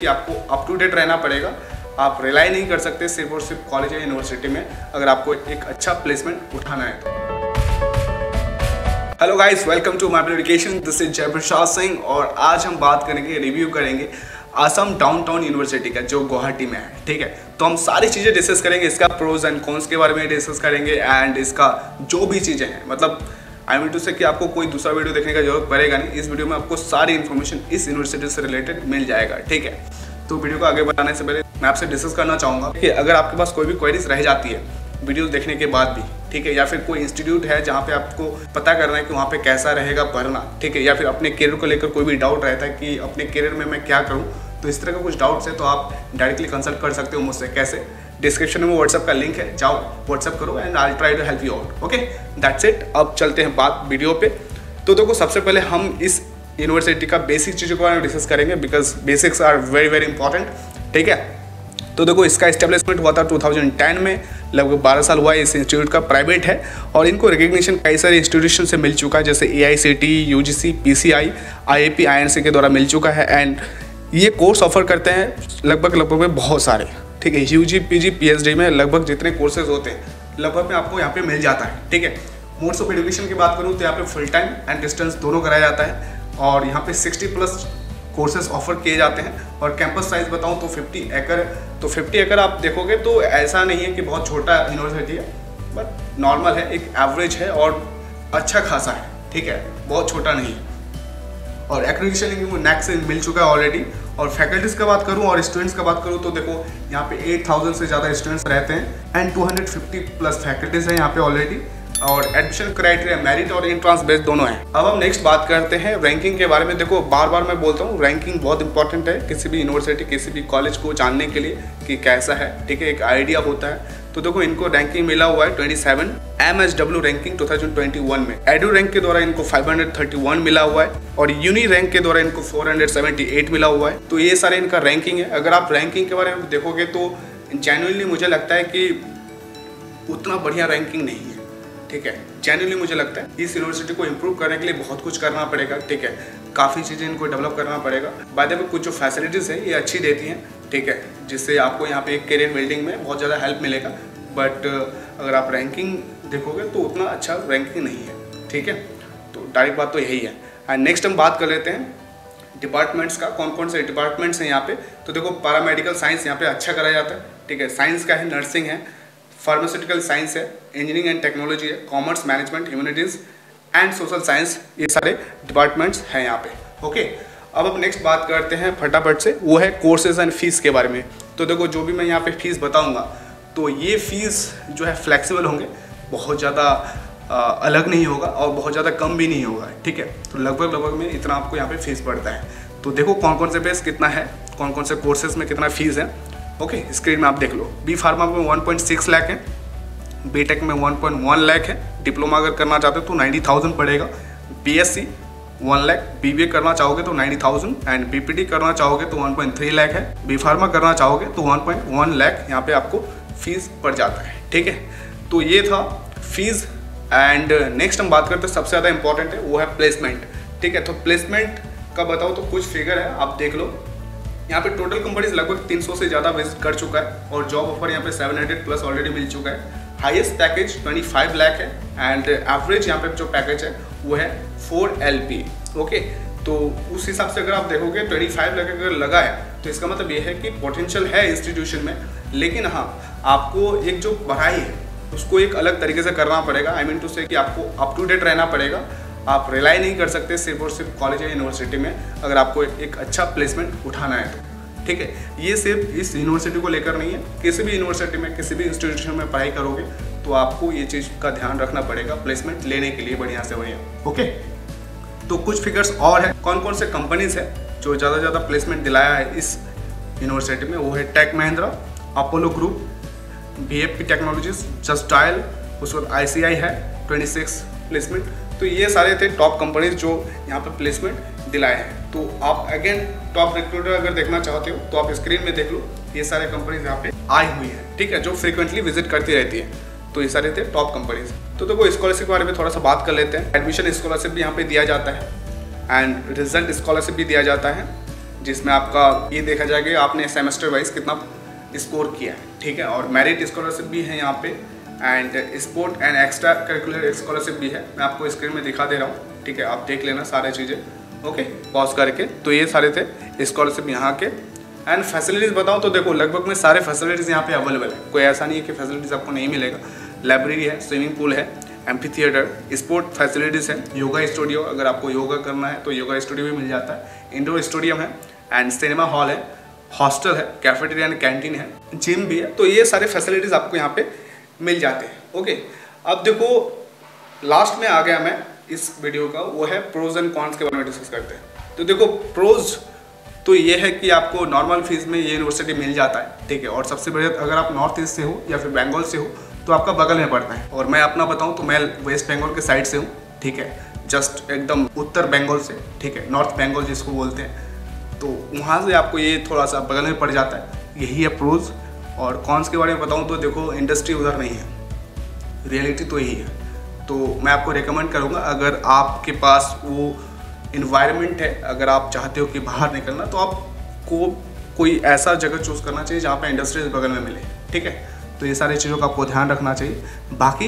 कि आपको up to date रहना पड़ेगा। आप रिलाई नहीं कर सकते सिर्फ और सिर्फ कॉलेज या यूनिवर्सिटी में अगर आपको एक अच्छा प्लेसमेंट उठाना है तो। Hello guys, welcome to my education. This is Jayprakash Singh और आज हम बात करेंगे, रिव्यू करेंगे असम डाउनटाउन यूनिवर्सिटी का जो गुवाहाटी में है। ठीक है, तो हम सारी चीज़ें डिस्कस करेंगे, इसका प्रोज एंड कॉन्स के बारे में डिस्कस करेंगे एंड इसका जो भी चीज़ें हैं, मतलब आई मीन टू से कि आपको कोई दूसरा वीडियो देखने का जरूरत पड़ेगा नहीं। इस वीडियो में आपको सारी इन्फॉर्मेशन इस यूनिवर्सिटी से रिलेटेड मिल जाएगा। ठीक है, तो वीडियो को आगे बढ़ाने से पहले मैं आपसे डिस्कस करना चाहूँगा कि अगर आपके पास कोई भी क्वेरीज रह जाती है वीडियो देखने के बाद भी, ठीक है, या फिर कोई इंस्टीट्यूट है जहाँ पे आपको पता करना है कि वहाँ पे कैसा रहेगा पढ़ना, ठीक है, या फिर अपने करियर को लेकर कोई भी डाउट रहता है कि अपने करियर में मैं क्या करूँ, तो इस तरह का कुछ डाउट्स है तो आप डायरेक्टली कंसल्ट कर सकते हो मुझसे। कैसे? डिस्क्रिप्शन में व्हाट्सएप का लिंक है, जाओ व्हाट्सएप करो and I try to help you out. Okay, that's it. अब चलते हैं बात वीडियो पे। तो देखो, सबसे पहले हम इस यूनिवर्सिटी का बेसिक चीज़ों के बारे में डिस्कस करेंगे because basics are very very important. ठीक है, तो देखो, इसका इस्टेब्लिशमेंट हुआ था 2010 में, लगभग 12 साल हुआ है। इस इंस्टीट्यूट का प्राइवेट है और इनको रिकग्निशन कई सारे इंस्टीट्यूशन से मिल चुका है, जैसे AICTE, UGC, PCI, IAP, INC के द्वारा मिल चुका है। एंड ये कोर्स ऑफर करते हैं लगभग में बहुत सारे। ठीक है, UG, PG, PhD में लगभग जितने कोर्सेज होते हैं लगभग में आपको यहाँ पे मिल जाता है। ठीक है, मोड्स ऑफ एजुकेशन की बात करूँ तो यहाँ पे फुल टाइम एंड डिस्टेंस दोनों कराया जाता है और यहाँ पे 60+ कोर्सेज ऑफर किए जाते हैं। और कैंपस साइज बताऊँ तो 50 एकड़। तो 50 एकड़ आप देखोगे तो ऐसा नहीं है कि बहुत छोटा यूनिवर्सिटी है, बट नॉर्मल है, एक एवरेज है और अच्छा खासा है। ठीक है, बहुत छोटा नहीं है। और एक्रेडिटेशन इनको NAAC से मिल चुका है ऑलरेडी। और फैकल्टीज़ का बात करूं और स्टूडेंट्स का बात करूं तो देखो, यहाँ पे 8000 से ज़्यादा स्टूडेंट्स रहते हैं एंड 250+ फैकल्टीज़ हैं यहाँ पे ऑलरेडी। और एडमिशन क्राइटेरिया मेरिट और एंट्रेंस बेस्ड दोनों हैं। अब हम नेक्स्ट बात करते हैं रैंकिंग के बारे में। देखो, बार बार मैं बोलता हूँ, रैंकिंग बहुत इंपॉर्टेंट है किसी भी यूनिवर्सिटी, किसी भी कॉलेज को जानने के लिए कि कैसा है। ठीक है, एक आइडिया होता है। तो देखो, इनको रैंकिंग मिला हुआ है 27 MSW रैंकिंग 2021 में। एडू रैंक के द्वारा इनको 531 मिला हुआ है और यूनी रैंक के द्वारा इनको 478 मिला हुआ है। तो ये सारे इनका रैंकिंग है। अगर आप रैंकिंग के बारे में देखोगे तो जेन्युइनली मुझे लगता है कि उतना बढ़िया रैंकिंग नहीं है। ठीक है, जेन्युइनली मुझे लगता है इस यूनिवर्सिटी को इम्प्रूव करने के लिए बहुत कुछ करना पड़ेगा। ठीक है, काफ़ी चीज़ें इनको डेवलप करना पड़ेगा। बाय द वे, कुछ जो फैसिलिटीज़ है ये अच्छी देती हैं। ठीक है, जिससे आपको यहाँ पे एक करियर बिल्डिंग में बहुत ज़्यादा हेल्प मिलेगा। बट अगर आप रैंकिंग देखोगे तो उतना अच्छा रैंकिंग नहीं है। ठीक है, तो डायरेक्ट बात तो यही है। एंड नेक्स्ट हम बात कर लेते हैं डिपार्टमेंट्स का। कौन कौन से डिपार्टमेंट्स हैं यहाँ पे। तो देखो, पैरामेडिकल साइंस यहाँ पे अच्छा कराया जाता है। ठीक है, साइंस का है, नर्सिंग है, फार्मास्यूटिकल साइंस है, इंजीनियरिंग एंड टेक्नोलॉजी है, commerce, management, humanities and social science, ये सारे डिपार्टमेंट्स हैं यहाँ पे। ओके, अब नेक्स्ट बात करते हैं फटाफट से, वो है कोर्सेज एंड फीस के बारे में। तो देखो, जो भी मैं यहाँ पे फीस बताऊँगा तो ये फीस जो है फ्लेक्सिबल होंगे, बहुत ज़्यादा अलग नहीं होगा और बहुत ज़्यादा कम भी नहीं होगा। ठीक है, तो लगभग में इतना आपको यहाँ पे फीस पड़ता है। तो देखो, कौन कौन से बेस कितना है, कौन कौन से कोर्सेज में कितना फीस है। ओके, स्क्रीन में आप देख लो। बी फार्मा में 1.6 लाख है, बीटेक में 1.1 लाख है, डिप्लोमा अगर करना चाहते हो तो 90,000 पड़ेगा, BSc 1 लाख, BBA करना चाहोगे तो 90,000 एंड BPT करना चाहोगे तो 1.3 लाख है, बी फार्मा करना चाहोगे तो 1.1 लाख यहाँ पे आपको फीस पड़ जाता है। ठीक है, तो ये था फीस। एंड नेक्स्ट हम बात करते हैं, सबसे ज़्यादा इंपॉर्टेंट है वो है प्लेसमेंट। ठीक है, तो प्लेसमेंट का बताओ तो कुछ फिगर है, आप देख लो। यहाँ पे टोटल कंपनीज लगभग 300 से ज़्यादा विजिट कर चुका है और जॉब ऑफर यहाँ पे 700+ ऑलरेडी मिल चुका है। हाईएस्ट पैकेज 25 लाख है एंड एवरेज यहाँ पे जो पैकेज है वो है 4 LP। ओके, तो उस हिसाब से अगर आप देखोगे 25 लाख अगर लगा है तो इसका मतलब ये है कि पोटेंशियल है इंस्टीट्यूशन में। लेकिन हाँ, आपको एक जो पढ़ाई है उसको एक अलग तरीके से करना पड़ेगा। आई मीन टू से कि आपको अप टू डेट रहना पड़ेगा। आप रिलाई नहीं कर सकते सिर्फ और सिर्फ कॉलेज या यूनिवर्सिटी में अगर आपको एक अच्छा प्लेसमेंट उठाना है तो। ठीक है, ये सिर्फ इस यूनिवर्सिटी को लेकर नहीं है, किसी भी यूनिवर्सिटी में, किसी भी इंस्टीट्यूशन में पढ़ाई करोगे तो आपको ये चीज़ का ध्यान रखना पड़ेगा प्लेसमेंट लेने के लिए बढ़िया से बढ़िया। ओके, तो कुछ फिगर्स और है, कौन कौन से कंपनीज है जो ज़्यादा प्लेसमेंट दिलाया है इस यूनिवर्सिटी में। वो है Tech Mahindra, Apollo Group, BFP Technologies, Just Dial, उसके बाद ICI है 26 प्लेसमेंट। तो ये सारे थे टॉप कंपनीज जो यहाँ पे प्लेसमेंट दिलाए हैं। तो आप अगेन टॉप रिक्रूटर अगर देखना चाहते हो तो आप स्क्रीन में देख लो, ये सारे कंपनीज यहाँ पे आई हुई है। ठीक है, जो फ्रीक्वेंटली विजिट करती रहती है। तो ये सारे थे टॉप कंपनीज। तो देखो, स्कॉलरशिप के बारे में थोड़ा सा बात कर लेते हैं। एडमिशन स्कॉलरशिप भी यहाँ पे दिया जाता है एंड रिजल्ट स्कॉलरशिप भी दिया जाता है। जिसमें आपका ये देखा जाएगा कि आपने सेमेस्टर वाइज कितना स्कोर किया है, ठीक है। और मेरिट स्कॉलरशिप भी है यहाँ पे, and sport and extra curricular scholarship भी है। मैं आपको स्क्रीन में दिखा दे रहा हूँ, ठीक है, आप देख लेना सारे चीज़ें, ओके, पॉज करके। तो ये सारे थे स्कॉलरशिप यहाँ के। एंड फैसिलिटीज़ बताओ तो देखो लगभग में सारे फैसिलिटीज़ यहाँ पे अवेलेबल है, कोई ऐसा नहीं है कि फैसिलिटीज़ आपको नहीं मिलेगा। लाइब्रेरी है, स्विमिंग पूल है, एम्फी थिएटर, स्पोर्ट फैसिलिटीज़ है, योगा स्टूडियो, अगर आपको योगा करना है तो योगा स्टूडियो भी मिल जाता है, इंडोर स्टेडियम है, एंड सिनेमा हॉल है, हॉस्टल है, कैफेटेरिया एंड कैंटीन है, जिम भी है। तो ये सारे फैसिलिटीज़ आपको यहाँ पे मिल जाते हैं, ओके। अब देखो लास्ट में आ गया मैं इस वीडियो का, वो है प्रोज एंड कॉन्स के बारे में डिस्कस करते हैं। तो देखो प्रोज तो ये है कि आपको नॉर्मल फीस में ये यूनिवर्सिटी मिल जाता है, ठीक है। और सबसे बढ़िया अगर आप नॉर्थ ईस्ट से हो या फिर बंगाल से हो तो आपका बगल में पड़ता है। और मैं अपना बताऊँ तो मैं वेस्ट बंगाल के साइड से हूँ, ठीक है, जस्ट एकदम उत्तर बंगाल से, ठीक है, नॉर्थ बंगाल जिसको बोलते हैं। तो वहाँ से आपको ये थोड़ा सा बगल में पड़ जाता है, यही है प्रोज। और कॉन्स के बारे में बताऊँ तो देखो इंडस्ट्री उधर नहीं है, रियलिटी तो यही है। तो मैं आपको रिकमेंड करूँगा अगर आपके पास वो इन्वायरमेंट है, अगर आप चाहते हो कि बाहर निकलना, तो आपको कोई ऐसा जगह चूज़ करना चाहिए जहाँ पे इंडस्ट्रीज बगल में मिले, ठीक है। तो ये सारी चीज़ों का आपको ध्यान रखना चाहिए। बाकी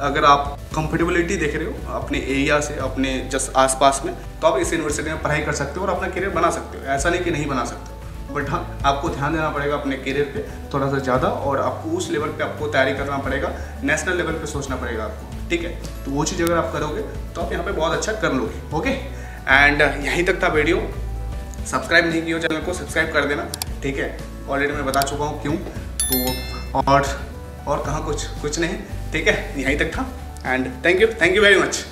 अगर आप कंफर्टेबिलिटी देख रहे हो अपने एरिया से, अपने जस्ट आसपास में, तो आप इस यूनिवर्सिटी में पढ़ाई कर सकते हो और अपना करियर बना सकते हो, ऐसा नहीं कि नहीं बना सकते। बट हाँ, आपको ध्यान देना पड़ेगा अपने करियर पे थोड़ा सा ज़्यादा, और आपको उस लेवल पे आपको तैयारी करना पड़ेगा, नेशनल लेवल पे सोचना पड़ेगा आपको, ठीक है। तो वो चीज़ अगर आप करोगे तो आप यहाँ पे बहुत अच्छा कर लोगे, ओके। एंड यहीं तक था वीडियो। सब्सक्राइब नहीं किया चैनल को सब्सक्राइब कर देना, ठीक है। ऑलरेडी मैं बता चुका हूँ क्यों, तो और कहाँ कुछ नहीं, ठीक है। यहीं तक था, and thank you very much.